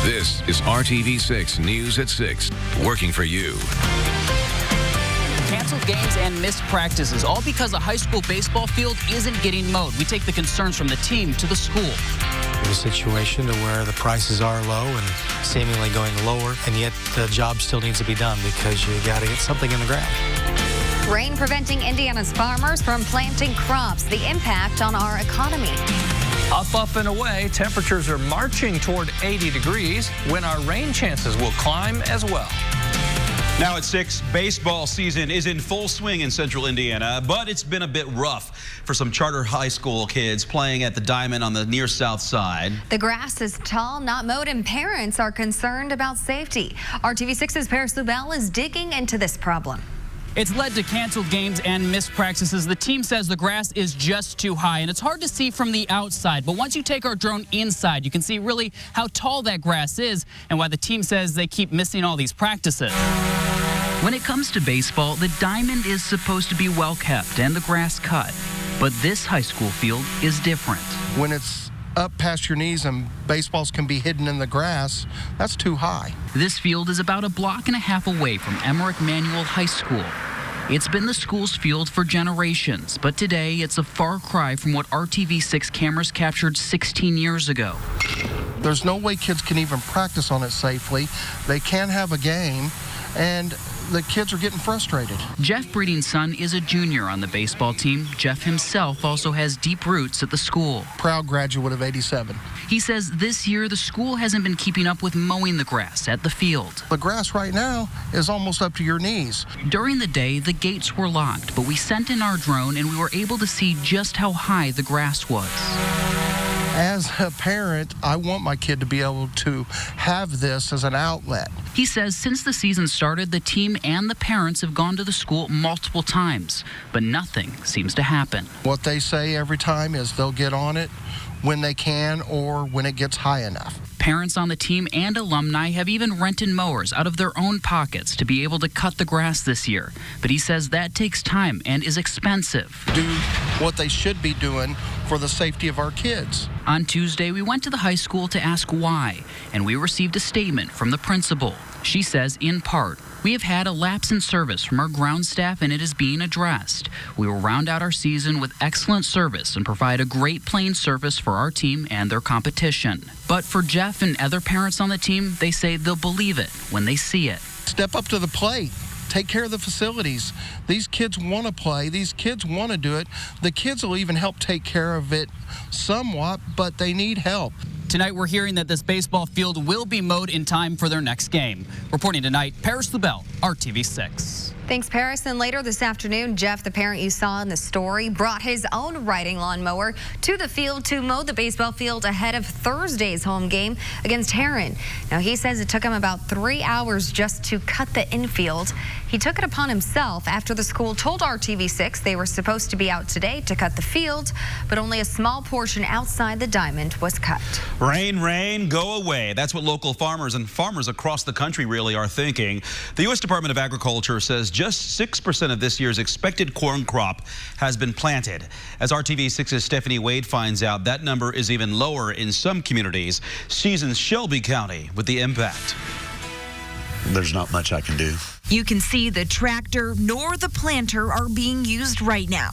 This is RTV6 News at 6, working for you. Canceled games and missed practices, all because a high school baseball field isn't getting mowed. We take the concerns from the team to the school. A situation to where the prices are low and seemingly going lower, and yet the job still needs to be done because you got to get something in the ground. Rain preventing Indiana's farmers from planting crops. The impact on our economy. Up and away, temperatures are marching toward 80 degrees when our rain chances will climb as well. Now at 6, baseball season is in full swing in central Indiana, but it's been a bit rough for some charter high school kids playing at the Diamond on the near south side. The grass is tall, not mowed, and parents are concerned about safety. RTV6's Paris Lubell is digging into this problem. It's led to canceled games and missed practices. The team says the grass is just too high, and it's hard to see from the outside. But once you take our drone inside, you can see really how tall that grass is and why the team says they keep missing all these practices. When it comes to baseball, the Diamond is supposed to be well kept and the grass cut. But this high school field is different. When it's up past your knees and baseballs can be hidden in the grass, that's too high. This field is about a block and a half away from Emmerich Manual High School. It's been the school's field for generations, but today it's a far cry from what RTV6 cameras captured 16 years ago. There's no way kids can even practice on it safely. They can't have a game, and the kids are getting frustrated. Jeff Breeding's son is a junior on the baseball team. Jeff himself also has deep roots at the school. Proud graduate of '87. He says this year the school hasn't been keeping up with mowing the grass at the field. The grass right now is almost up to your knees. During the day, the gates were locked, but we sent in our drone and we were able to see just how high the grass was. As a parent, I want my kid to be able to have this as an outlet. He says since the season started, the team and the parents have gone to the school multiple times, but nothing seems to happen. What they say every time is they'll get on it when they can or when it gets high enough. Parents on the team and alumni have even rented mowers out of their own pockets to be able to cut the grass this year. But he says that takes time and is expensive. Do what they should be doing for the safety of our kids. On Tuesday, we went to the high school to ask why, and we received a statement from the principal. She says, in part, we have had a lapse in service from our ground staff and it is being addressed. We will round out our season with excellent service and provide a great playing service for our team and their competition. But for Jeff and other parents on the team, they say they'll believe it when they see it. Step up to the plate. Take care of the facilities. These kids want to play. These kids want to do it. The kids will even help take care of it somewhat, but they need help. Tonight, we're hearing that this baseball field will be mowed in time for their next game. Reporting tonight, Paris Lubell, RTV6. Thanks, Paris. And later this afternoon, Jeff, the parent you saw in the story, brought his own riding lawnmower to the field to mow the baseball field ahead of Thursday's home game against Heron. Now, he says it took him about 3 hours just to cut the infield. He took it upon himself after the school told RTV6 they were supposed to be out today to cut the field, but only a small portion outside the Diamond was cut. Rain, go away. That's what local farmers and farmers across the country really are thinking. The U.S. Department of Agriculture says just 6% of this year's expected corn crop has been planted. As RTV6's Stephanie Wade finds out, that number is even lower in some communities. She's in Shelby County with the impact. There's not much I can do. You can see the tractor nor the planter are being used right now,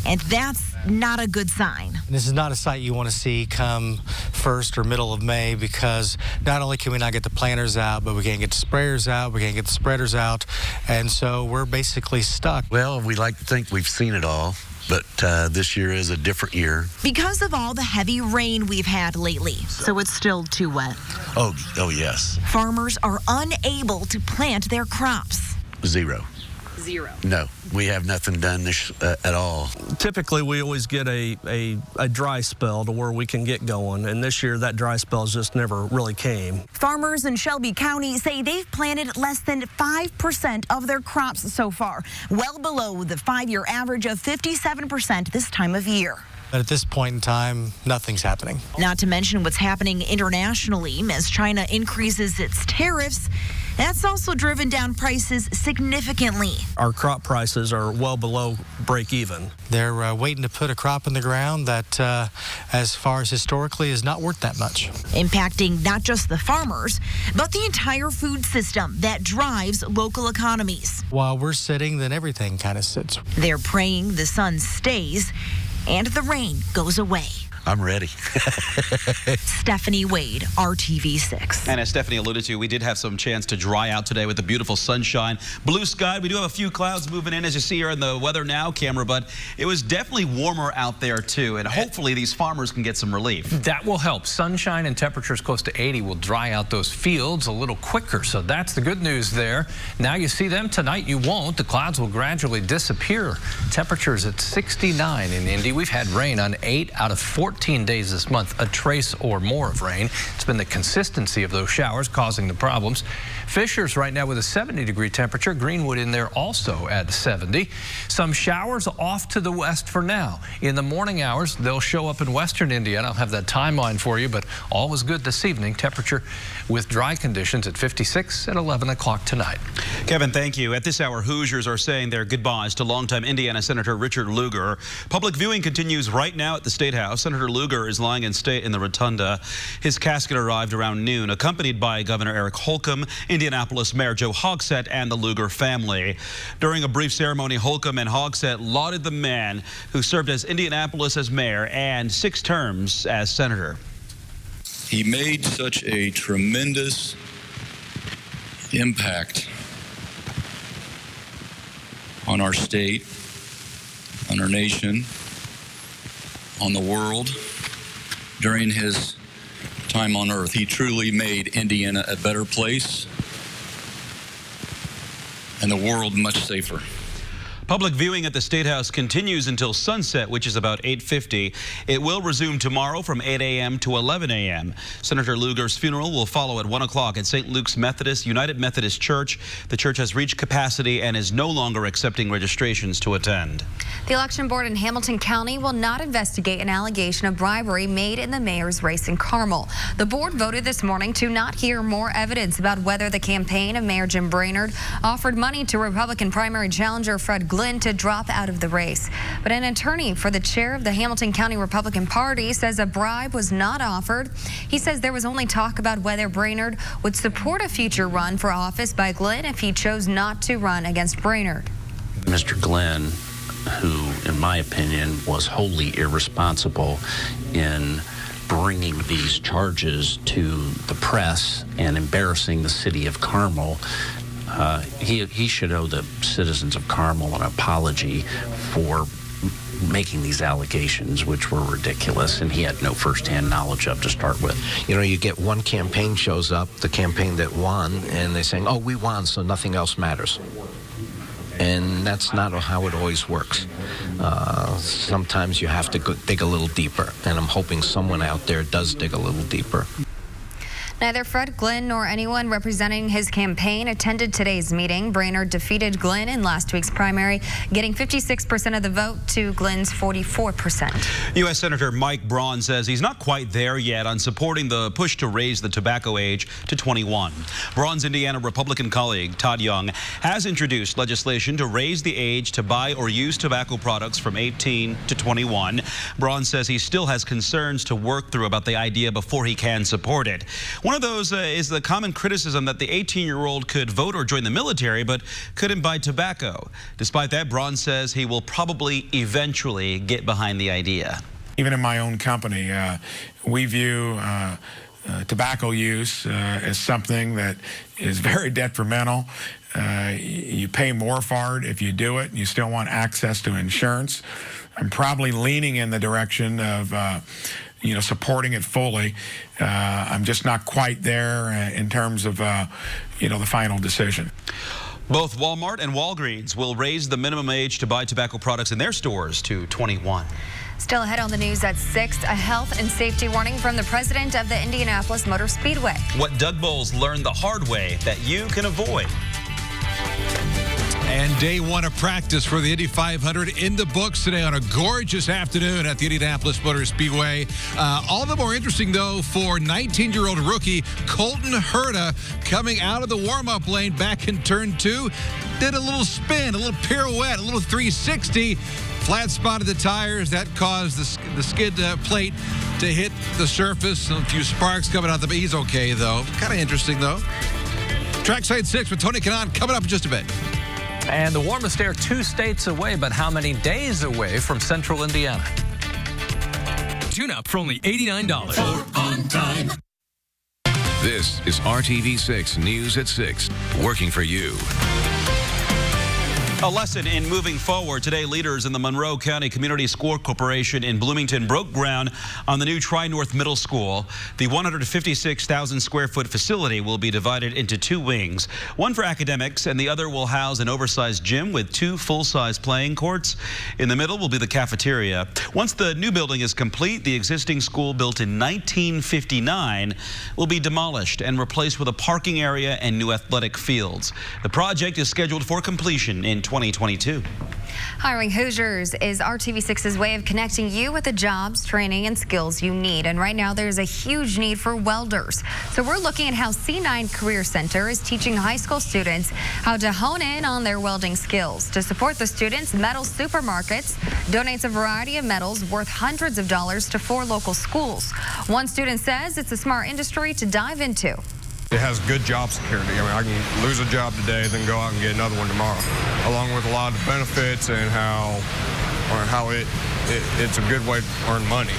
and that's not a good sign. This is not a sight you want to see come first or middle of May, because not only can we not get the planters out, but we can't get the sprayers out, we can't get the spreaders out, and so we're basically stuck. Well, we like to think we've seen it all, but this year is a different year. Because of all the heavy rain we've had lately. So it's still too wet. Oh yes. Farmers are unable to plant their crops. Zero. No, we have nothing done this at all. Typically, we always get a dry spell to where we can get going, and this year that dry spell just never really came. Farmers in Shelby County say they've planted less than 5% of their crops so far, well below the 5-year average of 57% this time of year. But at this point in time, nothing's happening. Not to mention what's happening internationally as China increases its tariffs. That's also driven down prices significantly. Our crop prices are well below break even. They're waiting to put a crop in the ground that, as far as historically, is not worth that much. Impacting not just the farmers, but the entire food system that drives local economies. While we're sitting, then everything kind of sits. They're praying the sun stays and the rain goes away. I'm ready. Stephanie Wade, RTV6. And as Stephanie alluded to, we did have some chance to dry out today with the beautiful sunshine, blue sky. We do have a few clouds moving in, as you see here in the Weather Now camera, but it was definitely warmer out there too, and hopefully these farmers can get some relief. That will help. Sunshine and temperatures close to 80 will dry out those fields a little quicker, so that's the good news there. Now you see them, tonight you won't. The clouds will gradually disappear. Temperatures at 69 in Indy. We've had rain on 8 out of 14 days this month, a trace or more of rain. It's been the consistency of those showers causing the problems. Fishers right now with a 70-degree temperature. Greenwood in there also at 70. Some showers off to the west for now. In the morning hours, they'll show up in western Indiana. I'll have that timeline for you, but all was good this evening. Temperature with dry conditions at 56 at 11 o'clock tonight. Kevin, thank you. At this hour, Hoosiers are saying their goodbyes to longtime Indiana Senator Richard Lugar. Public viewing continues right now at the State House. Senator Lugar is lying in state in the rotunda. His casket arrived around noon, accompanied by Governor Eric Holcomb, Indianapolis Mayor Joe Hogsett, and the Lugar family. During a brief ceremony, Holcomb and Hogsett lauded the man who served as Indianapolis as mayor and 6 terms as senator. He made such a tremendous impact on our state, on our nation, on the world during his time on earth. He truly made Indiana a better place and the world much safer. Public viewing at the State House continues until sunset, which is about 8:50. It will resume tomorrow from 8 a.m. to 11 a.m. Senator Lugar's funeral will follow at 1 o'clock at St. Luke's United Methodist Church. The church has reached capacity and is no longer accepting registrations to attend. The election board in Hamilton County will not investigate an allegation of bribery made in the mayor's race in Carmel. The board voted this morning to not hear more evidence about whether the campaign of Mayor Jim Brainerd offered money to Republican primary challenger Fred Glenn to drop out of the race. But an attorney for the chair of the Hamilton County Republican Party says a bribe was not offered. He says there was only talk about whether Brainerd would support a future run for office by Glenn if he chose not to run against Brainerd. Mr. Glenn, who, in my opinion, was wholly irresponsible in bringing these charges to the press and embarrassing the city of Carmel, he should owe the citizens of Carmel an apology for making these allegations, which were ridiculous, and he had no firsthand knowledge of to start with. You know, you get one campaign shows up, the campaign that won, and they're saying, oh, we won, so nothing else matters. And that's not how it always works. Sometimes you have to dig a little deeper, and I'm hoping someone out there does dig a little deeper. Neither Fred Glenn nor anyone representing his campaign attended today's meeting. Brainerd defeated Glenn in last week's primary, getting 56% of the vote to Glenn's 44%. U.S. Senator Mike Braun says he's not quite there yet on supporting the push to raise the tobacco age to 21. Braun's Indiana Republican colleague, Todd Young, has introduced legislation to raise the age to buy or use tobacco products from 18 to 21. Braun says he still has concerns to work through about the idea before he can support it. One of those is the common criticism that the 18-year-old could vote or join the military, but couldn't buy tobacco. Despite that, Braun says he will probably eventually get behind the idea. Even in my own company, we view tobacco use as something that is very detrimental. You pay more for it if you do it, and you still want access to insurance. I'm probably leaning in the direction of supporting it fully. I'm just not quite there in terms of, the final decision. Both Walmart and Walgreens will raise the minimum age to buy tobacco products in their stores to 21. Still ahead on the news at 6, a health and safety warning from the president of the Indianapolis Motor Speedway. What Doug Bowles learned the hard way that you can avoid. And day one of practice for the Indy 500 in the books today on a gorgeous afternoon at the Indianapolis Motor Speedway. All the more interesting, though, for 19-year-old rookie Colton Herta coming out of the warm-up lane back in turn 2. Did a little spin, a little pirouette, a little 360. Flat spotted the tires. That caused the skid plate to hit the surface. A few sparks coming out. He's okay, though. Kind of interesting, though. Trackside 6 with Tony Kanaan coming up in just a bit. And the warmest air 2 states away, but how many days away from central Indiana? Tune up for only $89. For on time. This is RTV6 News at 6, working for you. A lesson in moving forward. Today, leaders in the Monroe County Community School Corporation in Bloomington broke ground on the new Tri-North Middle School. The 156,000 square foot facility will be divided into 2 wings, one for academics and the other will house an oversized gym with 2 full-size playing courts. In the middle will be the cafeteria. Once the new building is complete, the existing school built in 1959 will be demolished and replaced with a parking area and new athletic fields. The project is scheduled for completion in 2022. Hiring Hoosiers is RTV6's way of connecting you with the jobs, training, and skills you need. And right now, there's a huge need for welders. So we're looking at how C9 Career Center is teaching high school students how to hone in on their welding skills. To support the students, Metal Supermarkets donates a variety of metals worth hundreds of dollars to 4 local schools. One student says it's a smart industry to dive into. It has good job security. I mean, I can lose a job today, then go out and get another one tomorrow, along with a lot of benefits and how it's a good way to earn money.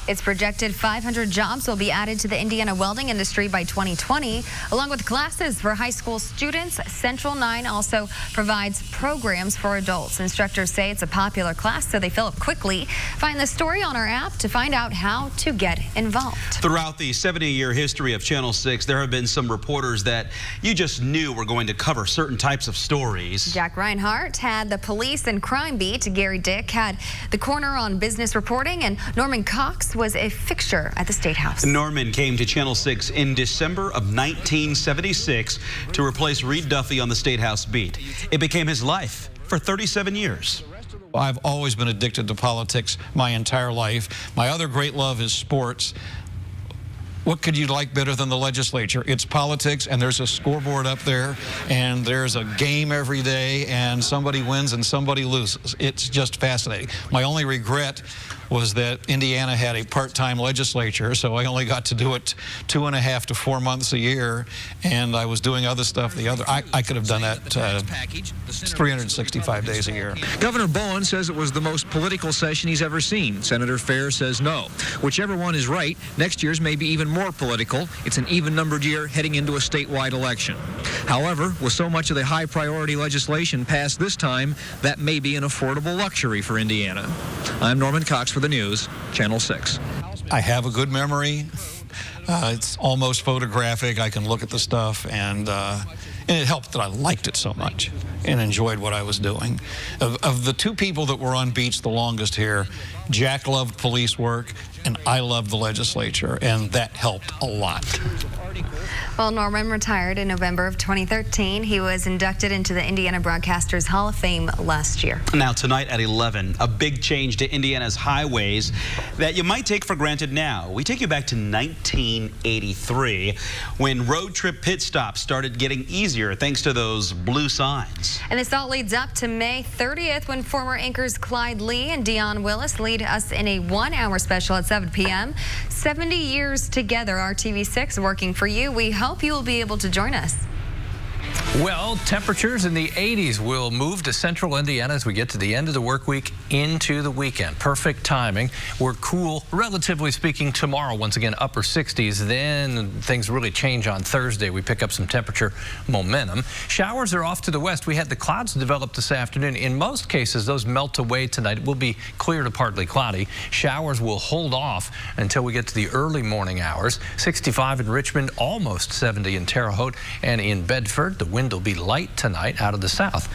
It's projected 500 jobs will be added to the Indiana welding industry by 2020, along with classes for high school students. Central 9 also provides programs for adults. Instructors say it's a popular class, so they fill up quickly. Find the story on our app to find out how to get involved. Throughout the 70-year history of Channel 6, there have been some reporters that you just knew were going to cover certain types of stories. Jack Reinhart had the police and crime beat. Gary Dick had the corner on business reporting, and Norman Cox was a fixture at the State House. Norman came to Channel 6 in December of 1976 to replace Reed Duffy on the State House beat. It became his life for 37 years. I've always been addicted to politics my entire life. My other great love is sports. What could you like better than the legislature? It's politics, and there's a scoreboard up there, and there's a game every day, and somebody wins and somebody loses. It's just fascinating. My only regret was that Indiana had a part-time legislature, so I only got to do it 2.5 to 4 months a year, and I was doing other stuff. I could have done that 365 days a year. Governor Bowen says it was the most political session he's ever seen. Senator Fair says no. Whichever one is right, next year's may be even more political. It's an even-numbered year heading into a statewide election. However, with so much of the high-priority legislation passed this time, that may be an affordable luxury for Indiana. I'm Norman Cox for the news, Channel 6. I have a good memory. It's almost photographic. I can look at the stuff, and it helped that I liked it so much and enjoyed what I was doing. Of the 2 people that were on beats the longest here, Jack loved police work, and I loved the legislature, and that helped a lot. Well, Norman retired in November of 2013. He was inducted into the Indiana Broadcasters Hall of Fame last year. Now tonight at 11, a big change to Indiana's highways that you might take for granted now. We take you back to 1983 when road trip pit stops started getting easier thanks to those blue signs. And this all leads up to May 30th when former anchors Clyde Lee and Dion Willis lead us in a 1-hour special at 7 p.m. 70 years together, RTV6 working for you. We hope you will be able to join us. Well, temperatures in the 80s will move to central Indiana as we get to the end of the work week into the weekend. Perfect timing. We're cool, relatively speaking, tomorrow. Once again, upper 60s. Then things really change on Thursday. We pick up some temperature momentum. Showers are off to the west. We had the clouds develop this afternoon. In most cases, those melt away tonight. It will be clear to partly cloudy. Showers will hold off until we get to the early morning hours. 65 in Richmond, almost 70 in Terre Haute, and in Bedford. The wind wind will be light tonight out of the south.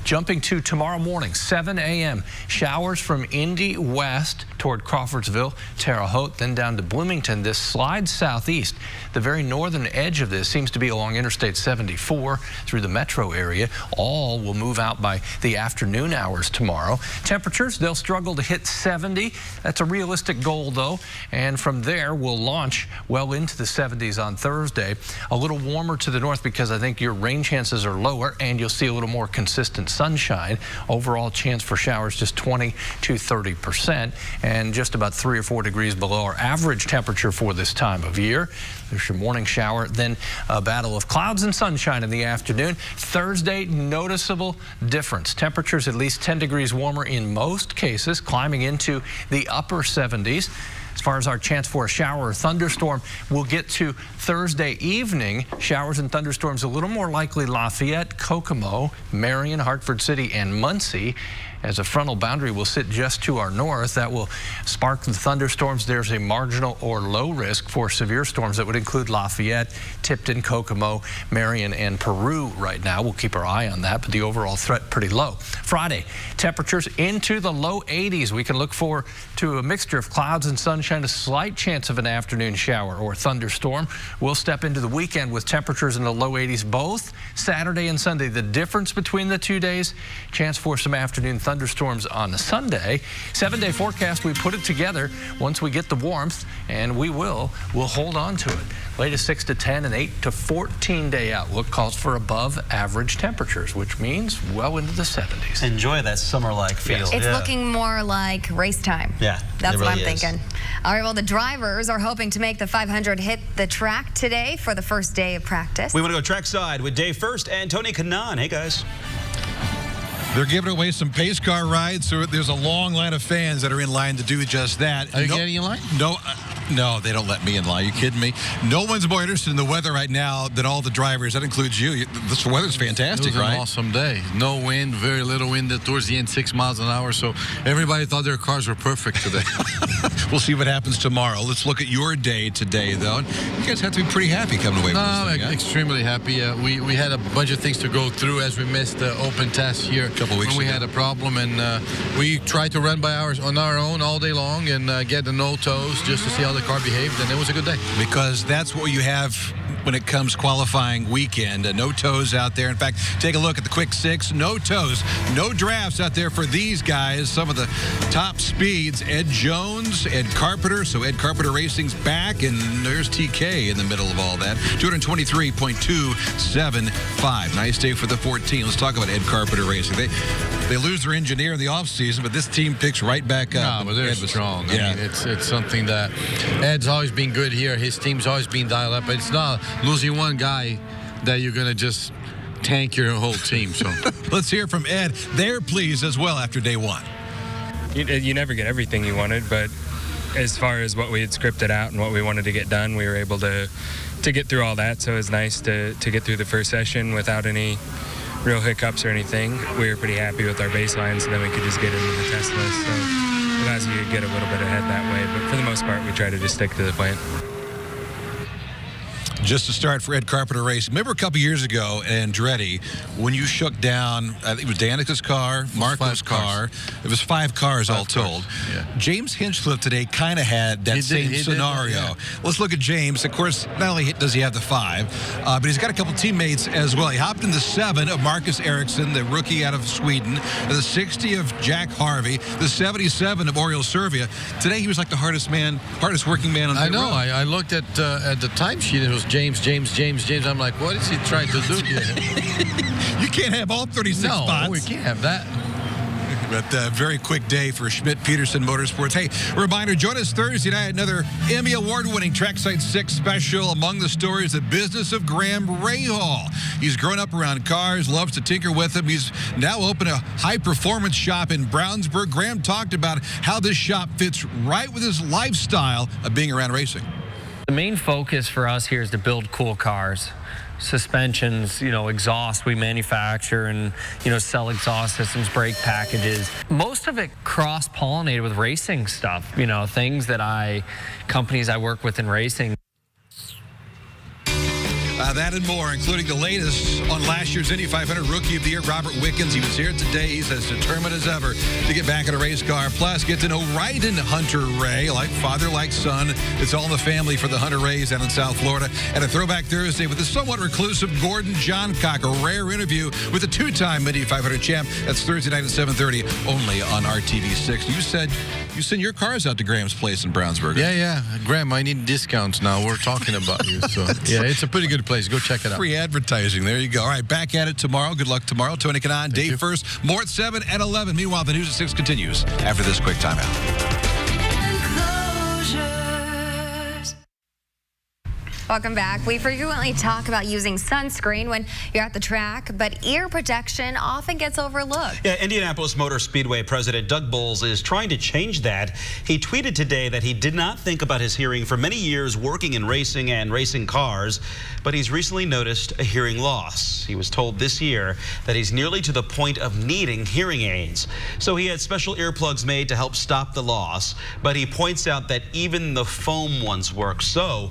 Jumping to tomorrow morning, 7 a.m. Showers from Indy west toward Crawfordsville, Terre Haute, then down to Bloomington. This slides southeast. The very northern edge of this seems to be along Interstate 74 through the metro area. All will move out by the afternoon hours tomorrow. Temperatures, they'll struggle to hit 70. That's a realistic goal, though. And from there, we'll launch well into the 70s on Thursday. A little warmer to the north because I think your rain chances are lower, and you'll see a little more consistent sunshine. Overall chance for showers just 20 to 30%, and just about 3 or 4 degrees below our average temperature for this time of year. There's your morning shower, then a battle of clouds and sunshine in the afternoon. Thursday, noticeable difference. Temperatures at least 10 degrees warmer in most cases, climbing into the upper 70s. As far as our chance for a shower or thunderstorm, we'll get to Thursday evening. Showers and thunderstorms a little more likely Lafayette, Kokomo, Marion, Hartford City, and Muncie. As a frontal boundary will sit just to our north, that will spark the thunderstorms. There's a marginal or low risk for severe storms that would include Lafayette, Tipton, Kokomo, Marion, and Peru right now. We'll keep our eye on that, but the overall threat pretty low. Friday, temperatures into the low 80s. We can look forward to a mixture of clouds and sunshine, a slight chance of an afternoon shower or thunderstorm. We'll step into the weekend with temperatures in the low 80s both Saturday and Sunday. The difference between the 2 days, chance for some afternoon thunderstorms on the Sunday. 7-day forecast, we put it together once we get the warmth, and we'll hold on to it. Latest 6 to 10 and 8 to 14 day outlook calls for above average temperatures, which means well into the 70s. Enjoy that summer-like feel. Yes. It's looking more like race time. Yeah, that's what I'm thinking. All right, well, the drivers are hoping to make the 500 hit the track today for the first day of practice. We want to go trackside with Dave First and Tony Kanaan. Hey, guys. They're giving away some pace car rides, so there's a long line of fans that are in line to do just that. Are you getting in line? No, they don't let me in line. Are you kidding me? No one's more interested in the weather right now than all the drivers. That includes you. This weather's fantastic, right? It was an awesome day. No wind, very little wind towards the end, 6 miles an hour. So everybody thought their cars were perfect today. We'll see what happens tomorrow. Let's look at your day today, though. You guys have to be pretty happy coming away with this thing, huh? Extremely happy. We had a bunch of things to go through as we missed the open test here. When we had a problem, and we tried to run by ours on our own all day long and get the no toes just to see how the car behaved, and it was a good day. Because that's what you have when it comes qualifying weekend. No toes out there. In fact, take a look at the quick six. No toes, no drafts out there for these guys. Some of the top speeds. Ed Jones, Ed Carpenter. So Ed Carpenter Racing's back, and there's TK in the middle of all that. 223.275. Nice day for the 14. Let's talk about Ed Carpenter Racing. They lose their engineer in the offseason, but this team picks right back up. No, but they're strong. Yeah. I mean, it's something that Ed's always been good here. His team's always been dialed up. It's not losing one guy that you're going to just tank your whole team. So let's hear from Ed. They're pleased as well after day one. You never get everything you wanted, but as far as what we had scripted out and what we wanted to get done, we were able to get through all that. So it was nice to get through the first session without any real hiccups or anything. We were pretty happy with our baseline, so then we could just get into the test list. So it allows you to get a little bit ahead that way, but for the most part, we try to just stick to the plan. Just to start for Ed Carpenter Racing. Remember a couple years ago at Andretti when you shook down, I think it was Danica's car, Marco's car. It was 5 cars all told. Yeah. James Hinchcliffe today kind of had that same scenario. Yeah. Let's look at James. Of course, not only does he have the 5, but he's got a couple teammates as well. He hopped in the 7 of Marcus Ericsson, the rookie out of Sweden, the 60 of Jack Harvey, the 77 of Oriol Servia. Today he was like the hardest working man on the road. I looked at the timesheet. It was James. I'm like, what is he trying to do here? You can't have all 36 spots. No, we can't have that. But very quick day for Schmidt-Peterson Motorsports. Hey, reminder, join us Thursday night, another Emmy Award-winning Trackside 6 special. Among the stories, the business of Graham Rahal. He's grown up around cars, loves to tinker with them. He's now opened a high-performance shop in Brownsburg. Graham talked about how this shop fits right with his lifestyle of being around racing. The main focus for us here is to build cool cars. Suspensions, exhaust we manufacture and, sell exhaust systems, brake packages. Most of it cross-pollinated with racing stuff, things that companies I work with in racing. That and more, including the latest on last year's Indy 500 Rookie of the Year, Robert Wickens. He was here today. He's as determined as ever to get back in a race car. Plus, get to know Ryden Hunter Ray, like father, like son. It's all in the family for the Hunter Rays down in South Florida. And a Throwback Thursday with the somewhat reclusive Gordon Johncock, a rare interview with a two-time Indy 500 champ. That's Thursday night at 7:30, only on RTV6. You said you send your cars out to Graham's place in Brownsburg. Yeah. Graham, I need discounts now. We're talking about you. So, yeah, it's a pretty good place. Go check it out. Free advertising. There you go. All right, back at it tomorrow. Good luck tomorrow. Tony Kanon, day first. More at 7 and 11. Meanwhile, the news at 6 continues after this quick timeout. Welcome back. We frequently talk about using sunscreen when you're at the track, but ear protection often gets overlooked. Yeah, Indianapolis Motor Speedway President Doug Bowles is trying to change that. He tweeted today that he did not think about his hearing for many years working in racing and racing cars, but he's recently noticed a hearing loss. He was told this year that he's nearly to the point of needing hearing aids. So he had special earplugs made to help stop the loss, but he points out that even the foam ones work. So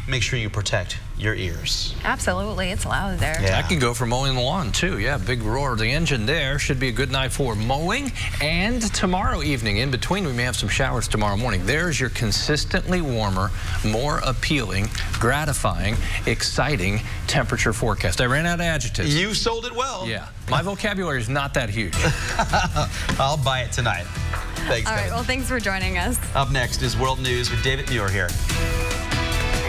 make sure you protect your ears. Absolutely. It's loud there. Yeah. That can go for mowing the lawn, too. Yeah, big roar of the engine there. Should be a good night for mowing. And tomorrow evening, in between, we may have some showers tomorrow morning. There's your consistently warmer, more appealing, gratifying, exciting temperature forecast. I ran out of adjectives. You sold it well. Yeah. My vocabulary is not that huge. I'll buy it tonight. Thanks, All right. guys. Well, thanks for joining us. Up next is World News with David Muir here.